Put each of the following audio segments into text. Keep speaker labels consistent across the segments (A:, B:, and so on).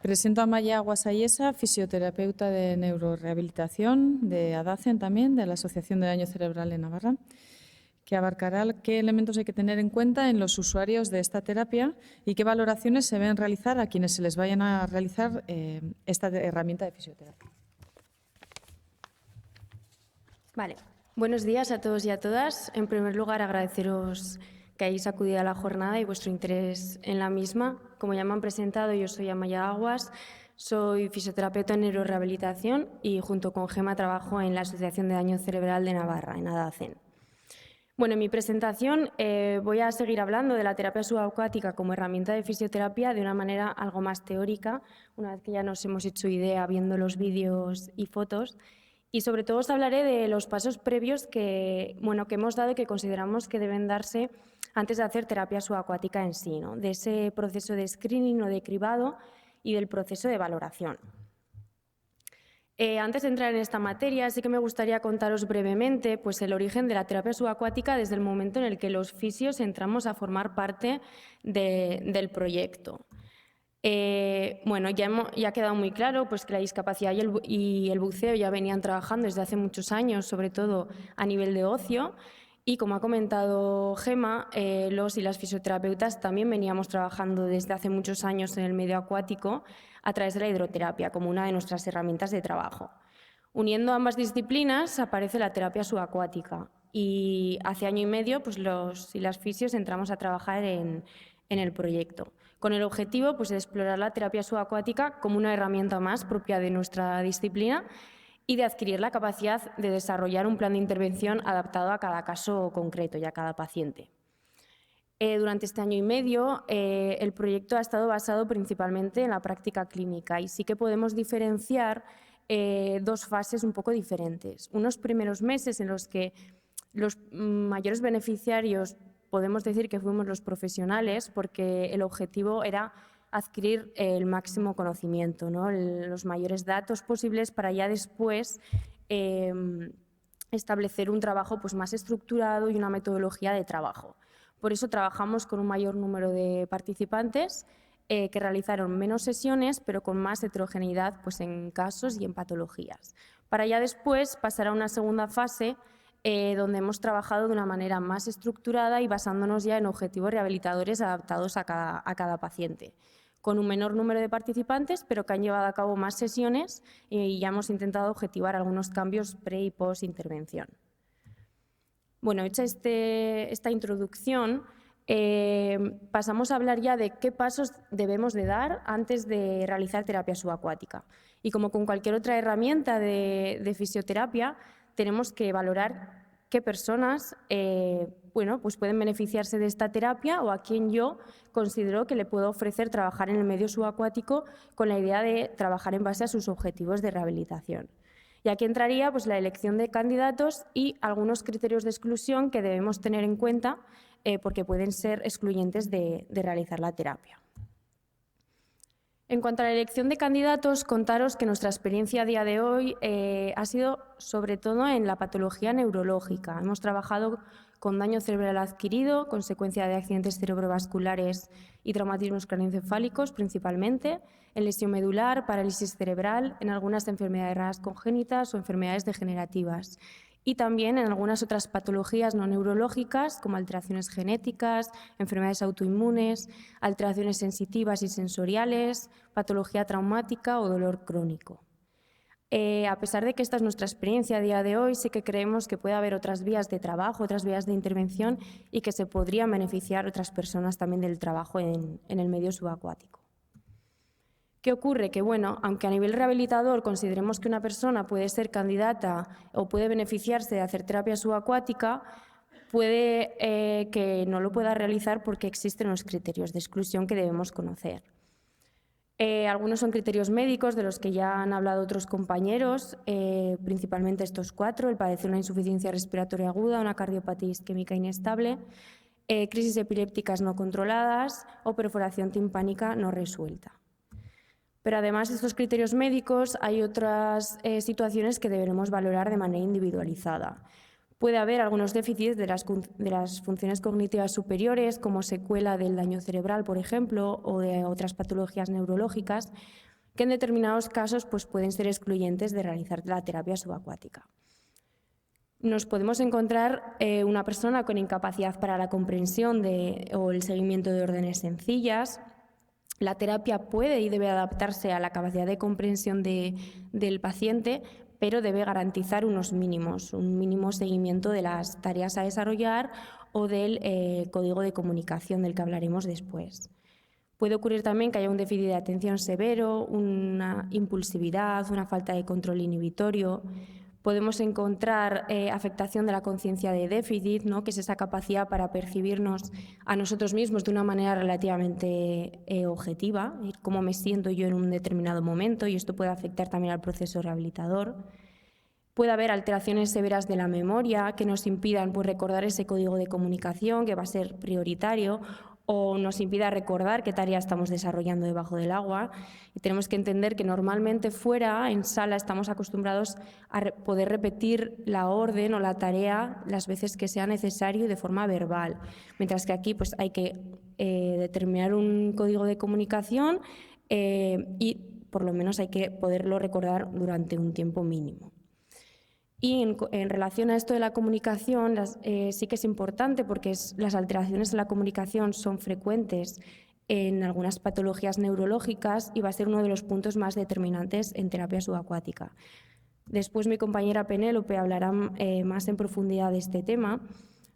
A: Presento a Maya Guasayesa, fisioterapeuta de neurorehabilitación de ADACEN también, de la Asociación de Daño Cerebral en Navarra, que abarcará qué elementos hay que tener en cuenta en los usuarios de esta terapia y qué valoraciones se deben realizar a quienes se les vayan a realizar esta herramienta de fisioterapia.
B: Vale. Buenos días a todos y a todas. En primer lugar, agradeceros que hayáis acudido a la jornada y vuestro interés en la misma. Como ya me han presentado, yo soy Amaya Aguas, soy fisioterapeuta en neurorehabilitación y junto con Gema trabajo en la Asociación de Daño Cerebral de Navarra, en ADACEN. Bueno, en mi presentación voy a seguir hablando de la terapia subacuática como herramienta de fisioterapia de una manera algo más teórica, una vez que ya nos hemos hecho idea viendo los vídeos y fotos. Y sobre todo os hablaré de los pasos previos que hemos dado y que consideramos que deben darse antes de hacer terapia subacuática en sí, ¿no? De ese proceso de screening o de cribado y del proceso de valoración. Antes de entrar en esta materia, sí que me gustaría contaros brevemente pues, el origen de la terapia subacuática desde el momento en el que los fisios entramos a formar parte del proyecto. Ya ha quedado muy claro pues, que la discapacidad y el buceo ya venían trabajando desde hace muchos años, sobre todo a nivel de ocio. Y como ha comentado Gema, los y las fisioterapeutas también veníamos trabajando desde hace muchos años en el medio acuático a través de la hidroterapia como una de nuestras herramientas de trabajo. Uniendo ambas disciplinas aparece la terapia subacuática y hace año y medio pues, los y las fisios entramos a trabajar en el proyecto, con el objetivo pues, de explorar la terapia subacuática como una herramienta más propia de nuestra disciplina y de adquirir la capacidad de desarrollar un plan de intervención adaptado a cada caso concreto y a cada paciente. Durante este año y medio, el proyecto ha estado basado principalmente en la práctica clínica y sí que podemos diferenciar dos fases un poco diferentes. Unos primeros meses en los que los mayores beneficiarios podemos decir que fuimos los profesionales porque el objetivo era adquirir el máximo conocimiento, ¿no? Los mayores datos posibles para ya después establecer un trabajo pues, más estructurado y una metodología de trabajo. Por eso trabajamos con un mayor número de participantes que realizaron menos sesiones, pero con más heterogeneidad pues, en casos y en patologías. Para ya después pasar a una segunda fase donde hemos trabajado de una manera más estructurada y basándonos ya en objetivos rehabilitadores adaptados a cada paciente, con un menor número de participantes, pero que han llevado a cabo más sesiones y ya hemos intentado objetivar algunos cambios pre- y post-intervención. Bueno, hecha esta introducción, pasamos a hablar ya de qué pasos debemos de dar antes de realizar terapia subacuática. Y como con cualquier otra herramienta de fisioterapia, tenemos que valorar qué personas pues pueden beneficiarse de esta terapia o a quién yo considero que le puedo ofrecer trabajar en el medio subacuático con la idea de trabajar en base a sus objetivos de rehabilitación. Y aquí entraría pues, la elección de candidatos y algunos criterios de exclusión que debemos tener en cuenta porque pueden ser excluyentes de realizar la terapia. En cuanto a la elección de candidatos, contaros que nuestra experiencia a día de hoy ha sido sobre todo en la patología neurológica. Hemos trabajado con daño cerebral adquirido, consecuencia de accidentes cerebrovasculares y traumatismos craneoencefálicos principalmente, en lesión medular, parálisis cerebral, en algunas enfermedades raras congénitas o enfermedades degenerativas. Y también en algunas otras patologías no neurológicas, como alteraciones genéticas, enfermedades autoinmunes, alteraciones sensitivas y sensoriales, patología traumática o dolor crónico. A pesar de que esta es nuestra experiencia a día de hoy, sí que creemos que puede haber otras vías de trabajo, otras vías de intervención y que se podrían beneficiar otras personas también del trabajo en el medio subacuático. ¿Qué ocurre? Que, bueno, aunque a nivel rehabilitador consideremos que una persona puede ser candidata o puede beneficiarse de hacer terapia subacuática, puede que no lo pueda realizar porque existen unos criterios de exclusión que debemos conocer. Algunos son criterios médicos de los que ya han hablado otros compañeros, principalmente estos 4, el padecer una insuficiencia respiratoria aguda, una cardiopatía isquémica inestable, crisis epilépticas no controladas o perforación timpánica no resuelta. Pero además de estos criterios médicos hay otras situaciones que deberemos valorar de manera individualizada. Puede haber algunos déficits de las funciones cognitivas superiores, como secuela del daño cerebral, por ejemplo, o de otras patologías neurológicas, que en determinados casos pues, pueden ser excluyentes de realizar la terapia subacuática. Nos podemos encontrar una persona con incapacidad para la comprensión o el seguimiento de órdenes sencillas. La terapia puede y debe adaptarse a la capacidad de comprensión del paciente, pero debe garantizar unos mínimos, un mínimo seguimiento de las tareas a desarrollar o del código de comunicación del que hablaremos después. Puede ocurrir también que haya un déficit de atención severo, una impulsividad, una falta de control inhibitorio. Podemos encontrar afectación de la conciencia de déficit, ¿no? Que es esa capacidad para percibirnos a nosotros mismos de una manera relativamente objetiva, cómo me siento yo en un determinado momento, y esto puede afectar también al proceso rehabilitador. Puede haber alteraciones severas de la memoria que nos impidan pues, recordar ese código de comunicación que va a ser prioritario, o nos impida recordar qué tarea estamos desarrollando debajo del agua. Y tenemos que entender que normalmente fuera, en sala, estamos acostumbrados a poder repetir la orden o la tarea las veces que sea necesario y de forma verbal, mientras que aquí pues, hay que determinar un código de comunicación y por lo menos hay que poderlo recordar durante un tiempo mínimo. Y en relación a esto de la comunicación, sí que es importante porque las alteraciones en la comunicación son frecuentes en algunas patologías neurológicas y va a ser uno de los puntos más determinantes en terapia subacuática. Después mi compañera Penélope hablará más en profundidad de este tema,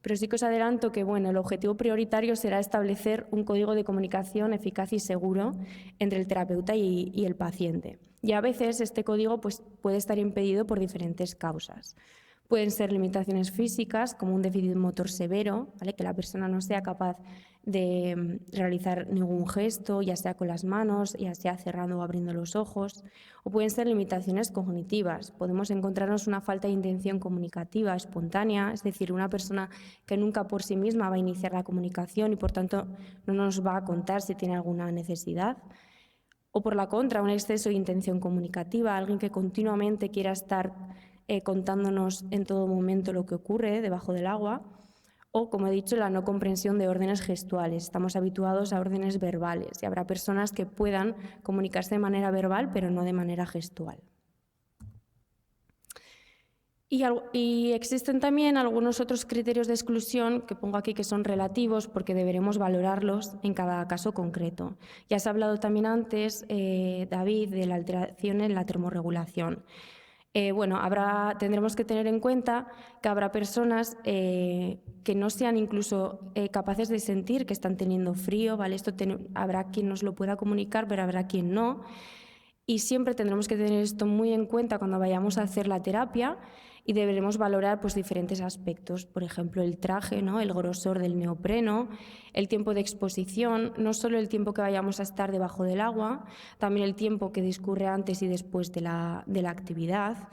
B: pero sí que os adelanto que bueno, el objetivo prioritario será establecer un código de comunicación eficaz y seguro entre el terapeuta y el paciente. Y a veces este código pues, puede estar impedido por diferentes causas. Pueden ser limitaciones físicas, como un déficit motor severo, ¿vale? Que la persona no sea capaz de realizar ningún gesto, ya sea con las manos, ya sea cerrando o abriendo los ojos. O pueden ser limitaciones cognitivas. Podemos encontrarnos una falta de intención comunicativa espontánea, es decir, una persona que nunca por sí misma va a iniciar la comunicación y por tanto no nos va a contar si tiene alguna necesidad. O por la contra, un exceso de intención comunicativa, alguien que continuamente quiera estar contándonos en todo momento lo que ocurre debajo del agua. O, como he dicho, la no comprensión de órdenes gestuales. Estamos habituados a órdenes verbales y habrá personas que puedan comunicarse de manera verbal, pero no de manera gestual. Y existen también algunos otros criterios de exclusión que pongo aquí que son relativos porque deberemos valorarlos en cada caso concreto. Ya se ha hablado también antes, David, de la alteración en la termorregulación. Tendremos que tener en cuenta que habrá personas que no sean incluso capaces de sentir que están teniendo frío, ¿vale? Habrá quien nos lo pueda comunicar, pero habrá quien no. Y siempre tendremos que tener esto muy en cuenta cuando vayamos a hacer la terapia y deberemos valorar pues, diferentes aspectos, por ejemplo, el traje, ¿no? El grosor del neopreno, el tiempo de exposición, no solo el tiempo que vayamos a estar debajo del agua, también el tiempo que discurre antes y después de la actividad,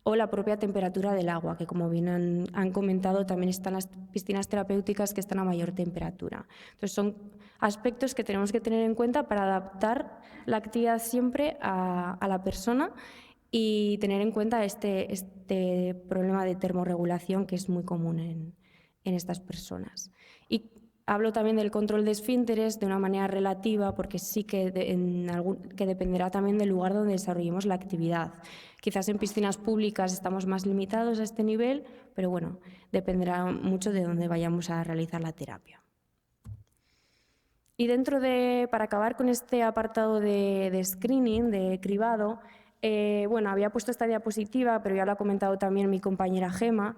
B: o la propia temperatura del agua, que como bien han comentado, también están las piscinas terapéuticas que están a mayor temperatura. Entonces son aspectos que tenemos que tener en cuenta para adaptar la actividad siempre a la persona y tener en cuenta este problema de termorregulación que es muy común en estas personas. Y hablo también del control de esfínteres de una manera relativa porque sí que dependerá también del lugar donde desarrollemos la actividad. Quizás en piscinas públicas estamos más limitados a este nivel, pero bueno, dependerá mucho de dónde vayamos a realizar la terapia. Y para acabar con este apartado de screening, de cribado, había puesto esta diapositiva, pero ya lo ha comentado también mi compañera Gema.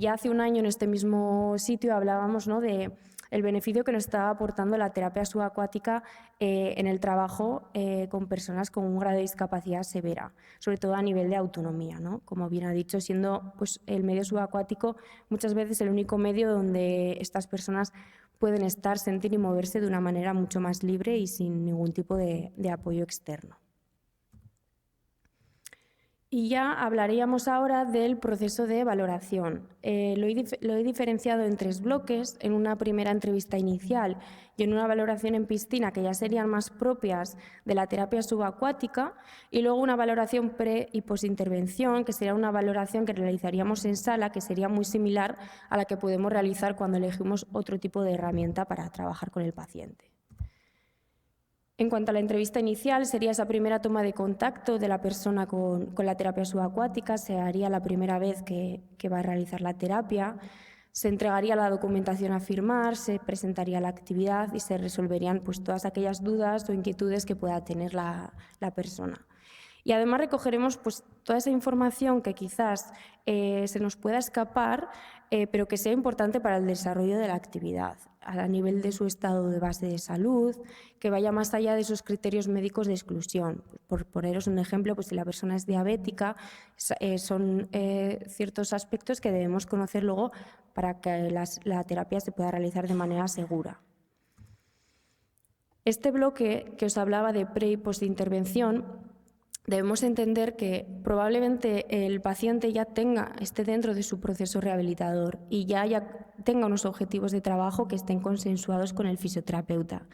B: Ya hace un año en este mismo sitio hablábamos, ¿no?, de el beneficio que nos estaba aportando la terapia subacuática en el trabajo con personas con un grado de discapacidad severa, sobre todo a nivel de autonomía, ¿no? Como bien ha dicho, siendo pues, el medio subacuático muchas veces el único medio donde estas personas pueden estar, sentir y moverse de una manera mucho más libre y sin ningún tipo de apoyo externo. Y ya hablaríamos ahora del proceso de valoración. Lo he diferenciado en 3 bloques, en una primera entrevista inicial y en una valoración en piscina, que ya serían más propias de la terapia subacuática, y luego una valoración pre- y posintervención, que sería una valoración que realizaríamos en sala, que sería muy similar a la que podemos realizar cuando elegimos otro tipo de herramienta para trabajar con el paciente. En cuanto a la entrevista inicial, sería esa primera toma de contacto de la persona con la terapia subacuática, se haría la primera vez que va a realizar la terapia, se entregaría la documentación a firmar, se presentaría la actividad y se resolverían pues, todas aquellas dudas o inquietudes que pueda tener la persona. Y además recogeremos pues, toda esa información que quizás se nos pueda escapar, pero que sea importante para el desarrollo de la actividad, a nivel de su estado de base de salud, que vaya más allá de esos criterios médicos de exclusión. Por poneros un ejemplo, pues si la persona es diabética, son ciertos aspectos que debemos conocer luego para que la terapia se pueda realizar de manera segura. Este bloque que os hablaba de pre- y postintervención, debemos entender que probablemente el paciente ya esté dentro de su proceso rehabilitador y ya tenga unos objetivos de trabajo que estén consensuados con el fisioterapeuta.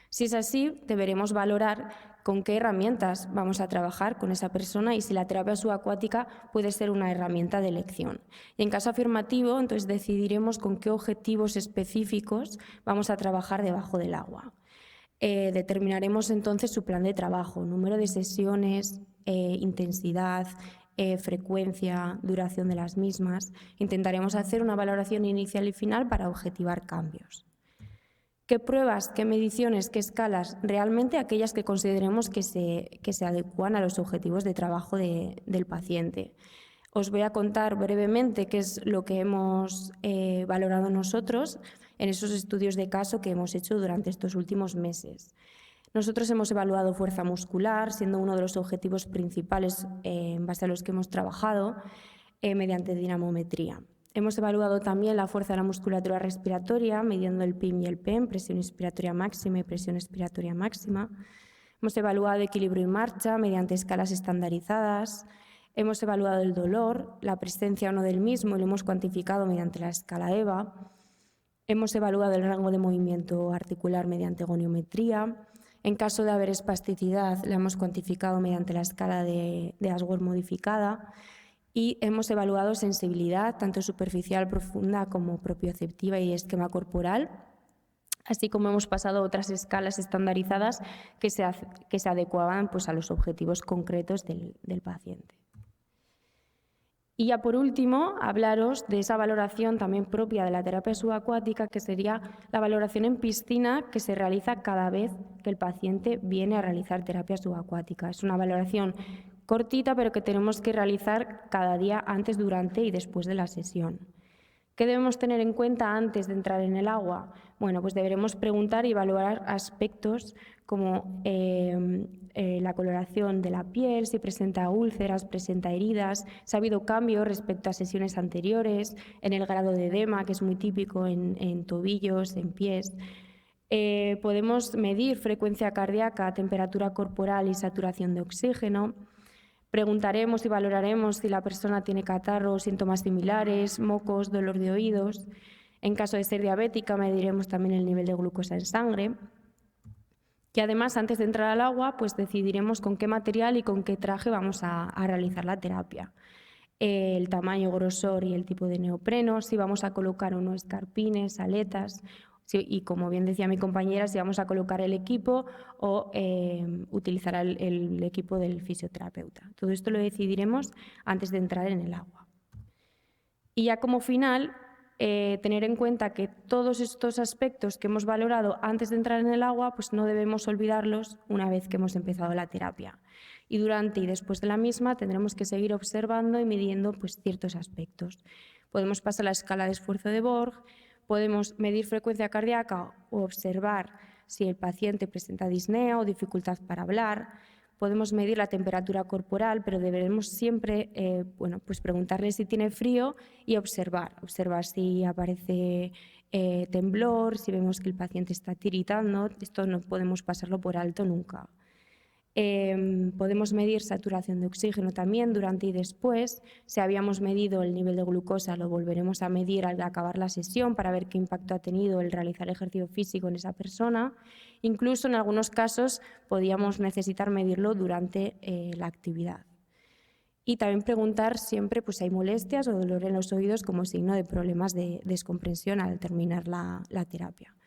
B: Si es así, deberemos valorar con qué herramientas vamos a trabajar con esa persona y si la terapia subacuática puede ser una herramienta de elección. Y en caso afirmativo, entonces decidiremos con qué objetivos específicos vamos a trabajar debajo del agua. Determinaremos entonces su plan de trabajo, número de sesiones, intensidad, frecuencia, duración de las mismas. Intentaremos hacer una valoración inicial y final para objetivar cambios. ¿Qué pruebas, qué mediciones, qué escalas? Realmente aquellas que consideremos que se adecúan a los objetivos de trabajo del paciente. Os voy a contar brevemente qué es lo que hemos valorado nosotros en esos estudios de caso que hemos hecho durante estos últimos meses. Nosotros hemos evaluado fuerza muscular, siendo uno de los objetivos principales en base a los que hemos trabajado mediante dinamometría. Hemos evaluado también la fuerza de la musculatura respiratoria, midiendo el PIM y el PEM, presión inspiratoria máxima y presión expiratoria máxima. Hemos evaluado equilibrio y marcha mediante escalas estandarizadas. Hemos evaluado el dolor, la presencia o no del mismo y lo hemos cuantificado mediante la escala EVA. Hemos evaluado el rango de movimiento articular mediante goniometría. En caso de haber espasticidad, la hemos cuantificado mediante la escala de Ashworth modificada. Y hemos evaluado sensibilidad, tanto superficial, profunda como propioceptiva y esquema corporal, así como hemos pasado otras escalas estandarizadas que se adecuaban pues, a los objetivos concretos del paciente. Y ya por último, hablaros de esa valoración también propia de la terapia subacuática, que sería la valoración en piscina que se realiza cada vez que el paciente viene a realizar terapia subacuática. Es una valoración cortita, pero que tenemos que realizar cada día antes, durante y después de la sesión. ¿Qué debemos tener en cuenta antes de entrar en el agua? Bueno, pues deberemos preguntar y evaluar aspectos como la coloración de la piel, si presenta úlceras, presenta heridas, si ha habido cambios respecto a sesiones anteriores, en el grado de edema, que es muy típico en tobillos, en pies. Podemos medir frecuencia cardíaca, temperatura corporal y saturación de oxígeno. Preguntaremos y valoraremos si la persona tiene catarro o síntomas similares, mocos, dolor de oídos. En caso de ser diabética, mediremos también el nivel de glucosa en sangre. Y además, antes de entrar al agua, pues decidiremos con qué material y con qué traje vamos a realizar la terapia. El tamaño, grosor y el tipo de neopreno, si vamos a colocar o no escarpines, aletas, y como bien decía mi compañera, si vamos a colocar el equipo o utilizar el equipo del fisioterapeuta. Todo esto lo decidiremos antes de entrar en el agua. Y ya como final, tener en cuenta que todos estos aspectos que hemos valorado antes de entrar en el agua, pues no debemos olvidarlos una vez que hemos empezado la terapia. Y durante y después de la misma tendremos que seguir observando y midiendo pues, ciertos aspectos. Podemos pasar la escala de esfuerzo de Borg, podemos medir frecuencia cardíaca o observar si el paciente presenta disnea o dificultad para hablar. Podemos medir la temperatura corporal, pero deberemos siempre pues preguntarle si tiene frío y observar si aparece temblor, si vemos que el paciente está tiritando. Esto no podemos pasarlo por alto nunca. Podemos medir saturación de oxígeno también durante y después. Si habíamos medido el nivel de glucosa, lo volveremos a medir al acabar la sesión para ver qué impacto ha tenido el realizar ejercicio físico en esa persona. Incluso en algunos casos podíamos necesitar medirlo durante la actividad. Y también preguntar siempre pues, si hay molestias o dolor en los oídos como signo de problemas de descomprensión al terminar la terapia.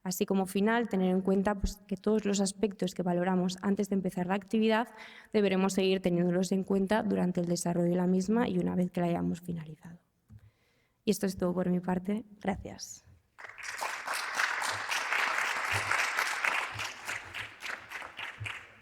B: Así como final, tener en cuenta pues, que todos los aspectos que valoramos antes de empezar la actividad deberemos seguir teniéndolos en cuenta durante el desarrollo de la misma y una vez que la hayamos finalizado. Y esto es todo por mi parte. Gracias.